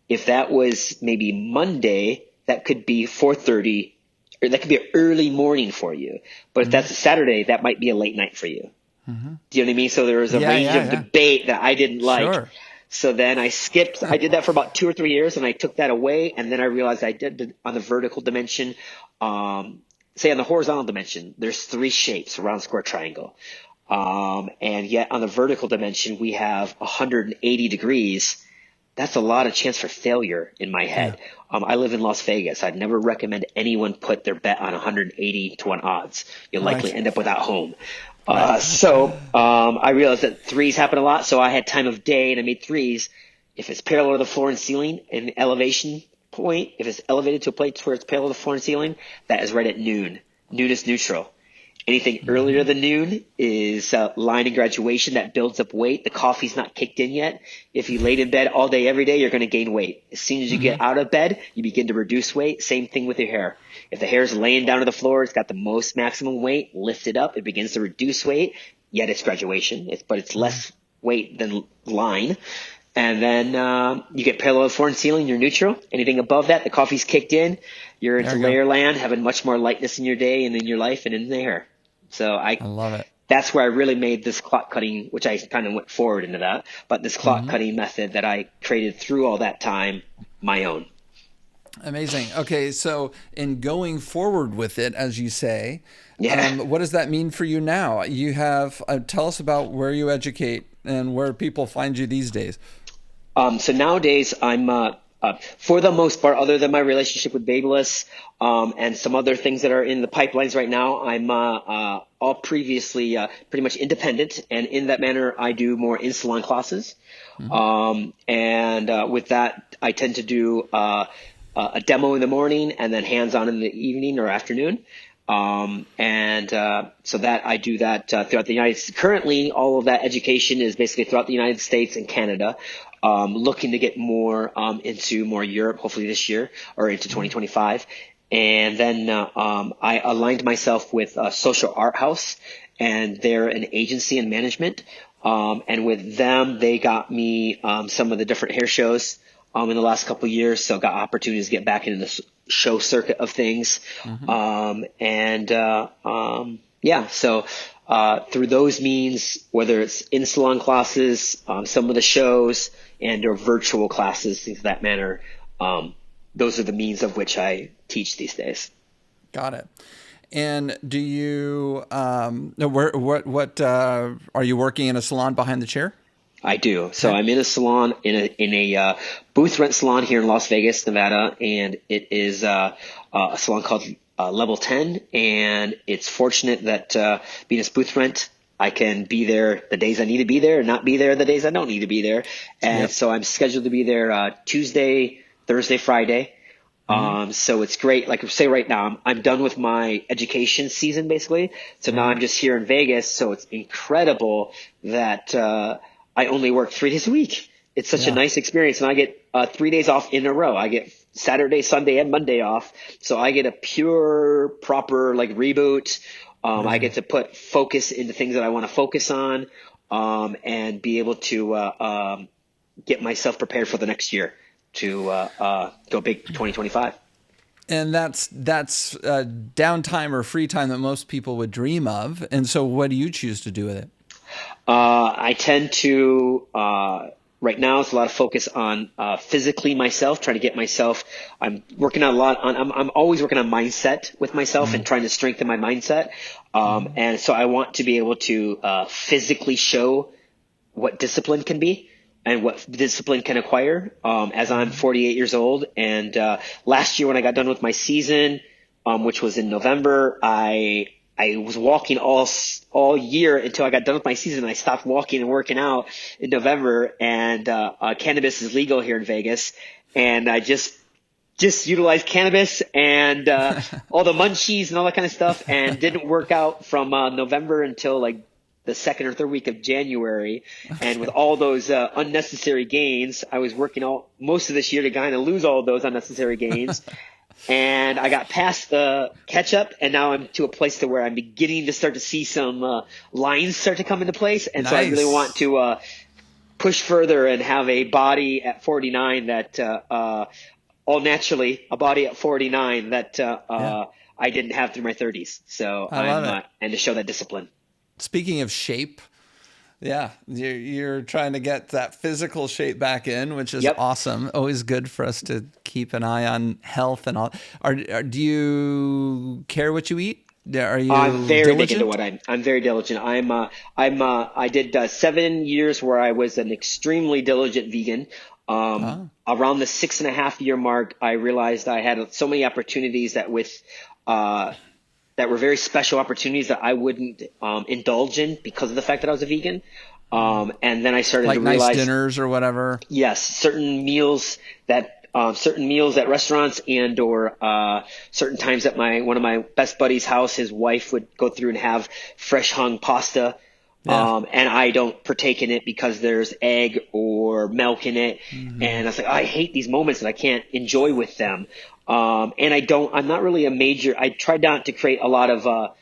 S2: if that was maybe Monday, that could be 4:30, or that could be an early morning for you. But if that's a Saturday, that might be a late night for you. Do you know what I mean? So there was a range of debate that I didn't like.
S1: Sure.
S2: So then I did that for about 2 or 3 years, and I took that away. And then I realized I did on the vertical dimension, say on the horizontal dimension, there's 3 shapes, round, square, triangle. And yet on the vertical dimension, we have 180 degrees. That's a lot of chance for failure in my head. I live in Las Vegas. I'd never recommend anyone put their bet on 180 to 1 odds. You'll likely end up without home. So I realized that 3s happen a lot. So I had time of day and I made 3s. If it's parallel to the floor and ceiling, an elevation point, if it's elevated to a place where it's parallel to the floor and ceiling, that is right at noon. Noon is neutral. Anything earlier than noon is line and graduation that builds up weight. The coffee's not kicked in yet. If you laid in bed all day, every day, you're going to gain weight. As soon as you get out of bed, you begin to reduce weight. Same thing with your hair. If the hair is laying down to the floor, it's got the most maximum weight. Lift it up. It begins to reduce weight. Yet it's graduation. But it's less weight than line. And then you get parallel to floor and ceiling, you're neutral. Anything above that, the coffee's kicked in. You're into layer land, having much more lightness in your day and in your life and in the hair. So I
S1: love it.
S2: That's where I really made this clock cutting, which I kind of went forward into that, but this clock cutting method that I created through all that time, my own.
S1: Amazing. Okay, so in going forward with it, as you say, what does that mean for you now? You have, tell us about where you educate and where people find you these days.
S2: So nowadays I'm, for the most part, other than my relationship with Babeless and some other things that are in the pipelines right now, I'm all previously pretty much independent. And in that manner, I do more in-salon classes. And with that, I tend to do a demo in the morning and then hands-on in the evening or afternoon. So that I do that throughout the United States. Currently, all of that education is basically throughout the United States and Canada. Looking to get more into more Europe, hopefully this year or into 2025. And then I aligned myself with Social Art House, and they're an agency and management. And with them, they got me some of the different hair shows in the last couple of years. So got opportunities to get back into the show circuit of things. So through those means, whether it's in salon classes, some of the shows, and or virtual classes, things of that manner, those are the means of which I teach these days.
S1: Got it. And do you, what are you working in a salon behind the chair?
S2: I do. So I'm in a salon, in a booth rent salon here in Las Vegas, Nevada, and it is a salon called Level 10, and it's fortunate that being a booth rent, I can be there the days I need to be there and not be there the days I don't need to be there. And so I'm scheduled to be there Tuesday, Thursday, Friday. So it's great. Like I say right now, I'm done with my education season basically. So now I'm just here in Vegas. So it's incredible that I only work 3 days a week. It's such a nice experience, and I get 3 days off in a row. I get Saturday, Sunday, and Monday off. So I get a pure, proper like reboot. I get to put focus into things that I want to focus on, and be able to get myself prepared for the next year to go big 2025.
S1: And that's downtime or free time that most people would dream of. And so what do you choose to do with it?
S2: I tend to right now it's a lot of focus on physically myself, trying to get myself. I'm working on a lot on. I'm always working on mindset with myself and trying to strengthen my mindset. And so I want to be able to physically show what discipline can be and what discipline can acquire. As I'm 48 years old, and last year when I got done with my season, which was in November, I was walking all year until I got done with my season. I stopped walking and working out in November, and cannabis is legal here in Vegas, and I just utilized cannabis and all the munchies and all that kind of stuff, and didn't work out from November until like the second or third week of January. And with all those unnecessary gains, I was working most of this year to kind of lose all of those unnecessary gains. And I got past the catch up, and now I'm to a place to where I'm beginning to start to see some lines start to come into place. And so I really want to push further and have a body at 49 that all naturally a body at 49 that I didn't have through my 30s. So
S1: I love it.
S2: And to show that discipline.
S1: Speaking of shape, you're trying to get that physical shape back in, which is awesome. Always good for us to keep an eye on health and all. Do you care what you eat? Are you
S2: I'm very
S1: diligent?
S2: big into what I'm very diligent. I did 7 years where I was an extremely diligent vegan. Around the 6.5 year mark, I realized I had so many opportunities that were very special opportunities that I wouldn't indulge in because of the fact that I was a vegan. And then I started to realize,
S1: nice dinners or whatever.
S2: Yes, certain meals at restaurants, and or certain times at one of my best buddy's house, his wife would go through and have fresh hung pasta. And I don't partake in it because there's egg or milk in it. And I was like, I hate these moments that I can't enjoy with them. And I'm not really I tried not to create a lot of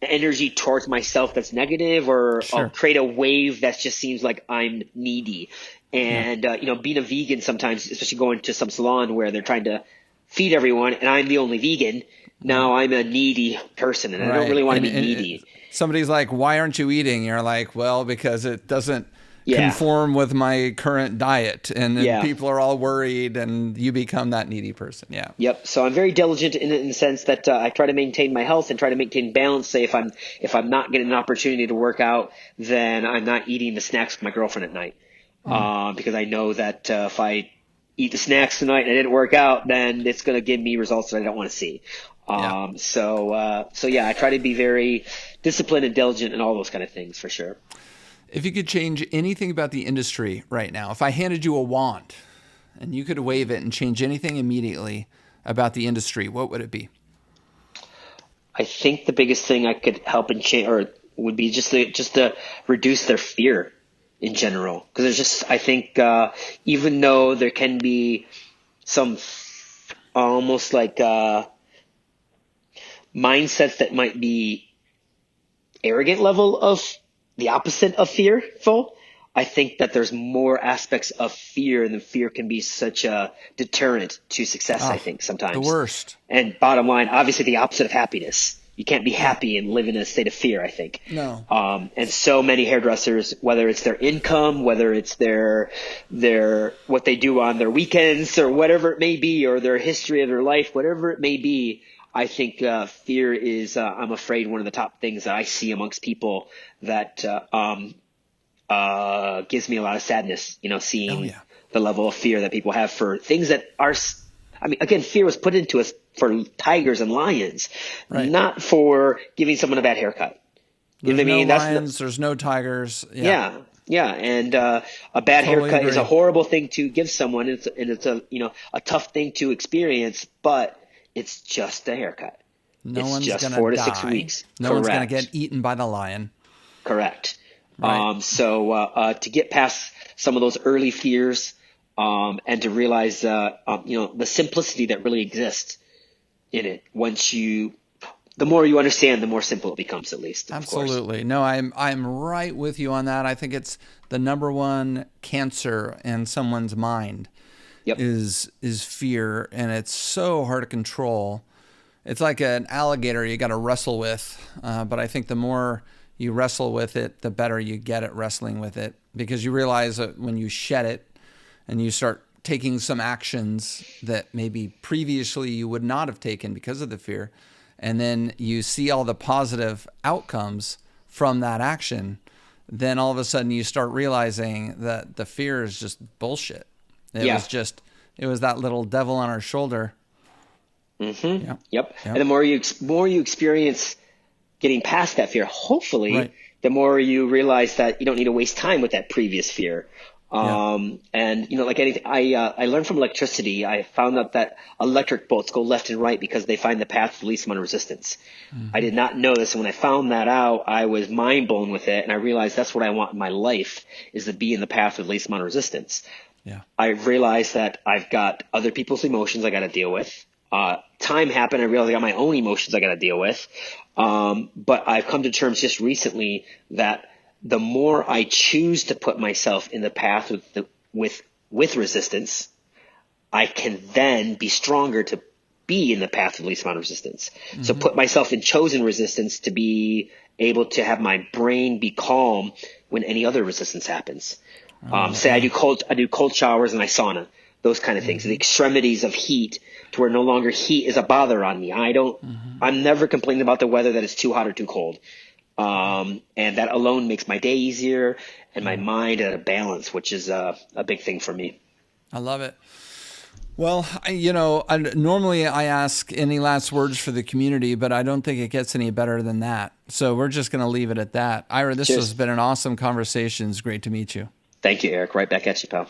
S2: energy towards myself that's negative, or create a wave that just seems like I'm needy. And, being a vegan sometimes, especially going to some salon where they're trying to feed everyone and I'm the only vegan, now I'm a needy person, and I don't really want to be needy.
S1: Somebody's like, why aren't you eating? You're like, well, because it doesn't conform with my current diet, and then people are all worried, and you become that needy person. Yep.
S2: So I'm very diligent in the sense that I try to maintain my health and try to maintain balance. Say if I'm not getting an opportunity to work out, then I'm not eating the snacks with my girlfriend at night, because I know that if I eat the snacks tonight and I didn't work out, then it's going to give me results that I don't want to see. So I try to be very disciplined and diligent in all those kind of things, for sure.
S1: If you could change anything about the industry right now, if I handed you a wand and you could wave it and change anything immediately about the industry, what would it be?
S2: I think the biggest thing I could help and change, or would be just to reduce their fear in general. Because there's just, I think, even though there can be some almost like mindsets that might be arrogant level of the opposite of fearful, I think that there's more aspects of fear, and the fear can be such a deterrent to success, I think, sometimes.
S1: The worst.
S2: And bottom line, obviously the opposite of happiness. You can't be happy and live in a state of fear, I think.
S1: No.
S2: And so many hairdressers, whether it's their income, whether it's their what they do on their weekends or whatever it may be, or their history of their life, whatever it may be, I think fear is, I'm afraid, one of the top things that I see amongst people that gives me a lot of sadness, seeing the level of fear that people have for things that are, I mean, again, fear was put into us for tigers and lions, not for giving someone a bad haircut.
S1: You know what I mean? There's no lions, there's no tigers.
S2: Yeah. And a bad haircut is a horrible thing to give someone. It's a tough thing to experience, but it's just a haircut.
S1: No
S2: it's
S1: one's
S2: just
S1: gonna
S2: 4 to
S1: die.
S2: 6 weeks.
S1: No one's going to get eaten by the lion.
S2: Correct.
S1: Right.
S2: So to get past some of those early fears, and to realize, the simplicity that really exists in it. The more you understand, the more simple it becomes, at least.
S1: Absolutely. No, I'm right with you on that. I think it's the number one cancer in someone's mind.
S2: Yep.
S1: is fear, and it's so hard to control. It's like an alligator you got to wrestle with, but I think the more you wrestle with it, the better you get at wrestling with it, because you realize that when you shed it and you start taking some actions that maybe previously you would not have taken because of the fear, and then you see all the positive outcomes from that action, then all of a sudden you start realizing that the fear is just bullshit. It was that little devil on our shoulder.
S2: Mm-hmm. Yep. And the more you experience getting past that fear, hopefully, the more you realize that you don't need to waste time with that previous fear. And like anything, I learned from electricity. I found out that electric bolts go left and right because they find the path of the least amount of resistance. Mm-hmm. I did not know this, and when I found that out, I was mind blown with it, and I realized that's what I want in my life, is to be in the path of the least amount of resistance.
S1: Yeah.
S2: I realized that I've got other people's emotions I got to deal with. Time happened. I realized I got my own emotions I got to deal with. But I've come to terms just recently that the more I choose to put myself in the path with resistance, I can then be stronger to be in the path of least amount of resistance. Mm-hmm. So put myself in chosen resistance to be able to have my brain be calm when any other resistance happens. Say I do cold showers and I sauna, those kind of things, the extremities of heat to where no longer heat is a bother on me. I'm never complaining about the weather that is too hot or too cold. And that alone makes my day easier and my mind at a balance, which is a big thing for me.
S1: I love it. Well, normally I ask any last words for the community, but I don't think it gets any better than that. So we're just going to leave it at that. Ira, this has been an awesome conversation. It's great to meet you.
S2: Thank you, Eric. Right back at you, pal.